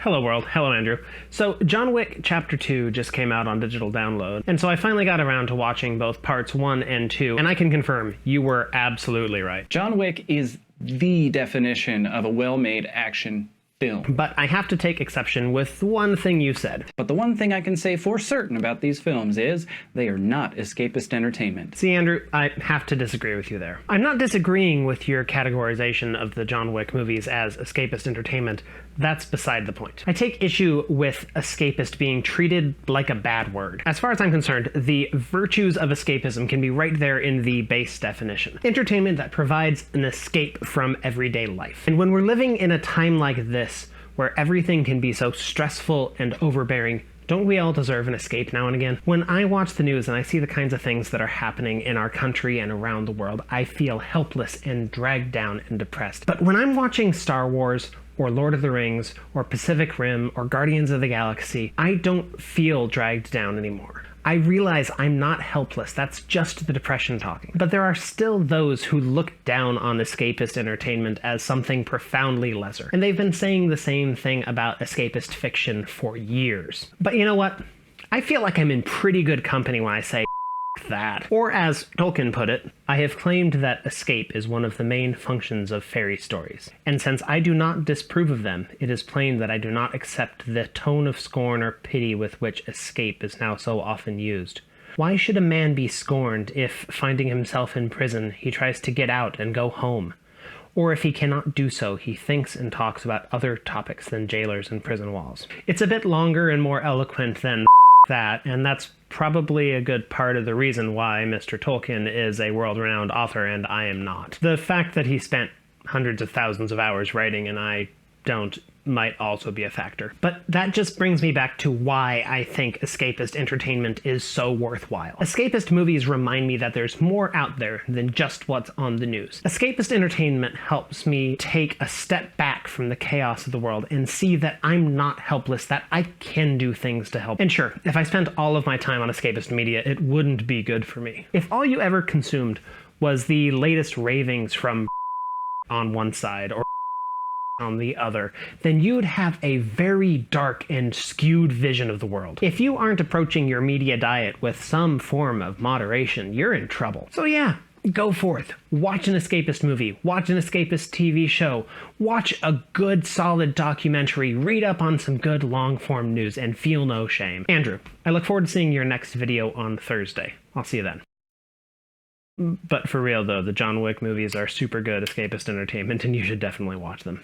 Hello world, hello Andrew. So John Wick Chapter 2 just came out on digital download, and so I finally got around to watching both parts 1 and 2, and I can confirm, you were absolutely right. John Wick is the definition of a well-made action film. But I have to take exception with one thing you said. But the one thing I can say for certain about these films is they are not escapist entertainment. See, Andrew, I have to disagree with you there. I'm not disagreeing with your categorization of the John Wick movies as escapist entertainment. That's beside the point. I take issue with escapist being treated like a bad word. As far as I'm concerned, the virtues of escapism can be right there in the base definition. Entertainment that provides an escape from everyday life. And when we're living in a time like this, where everything can be so stressful and overbearing, don't we all deserve an escape now and again? When I watch the news and I see the kinds of things that are happening in our country and around the world, I feel helpless and dragged down and depressed. But when I'm watching Star Wars, or Lord of the Rings, or Pacific Rim, or Guardians of the Galaxy, I don't feel dragged down anymore. I realize I'm not helpless, that's just the depression talking. But there are still those who look down on escapist entertainment as something profoundly lesser. And they've been saying the same thing about escapist fiction for years. But you know what? I feel like I'm in pretty good company when I say that. Or as Tolkien put it, I have claimed that escape is one of the main functions of fairy stories. And since I do not disapprove of them, it is plain that I do not accept the tone of scorn or pity with which escape is now so often used. Why should a man be scorned if, finding himself in prison, he tries to get out and go home? Or if he cannot do so, he thinks and talks about other topics than jailers and prison walls. It's a bit longer and more eloquent than that, and that's probably a good part of the reason why Mr. Tolkien is a world-renowned author and I am not. The fact that he spent hundreds of thousands of hours writing and I don't might also be a factor. But that just brings me back to why I think escapist entertainment is so worthwhile. Escapist movies remind me that there's more out there than just what's on the news. Escapist entertainment helps me take a step back from the chaos of the world and see that I'm not helpless, that I can do things to help. And sure, if I spent all of my time on escapist media, it wouldn't be good for me. If all you ever consumed was the latest ravings from on one side or on the other, then you'd have a very dark and skewed vision of the world. If you aren't approaching your media diet with some form of moderation, you're in trouble. So yeah, go forth. Watch an escapist movie, watch an escapist TV show, watch a good solid documentary, read up on some good long-form news, and feel no shame. Andrew, I look forward to seeing your next video on Thursday. I'll see you then. But for real though, the John Wick movies are super good escapist entertainment and you should definitely watch them.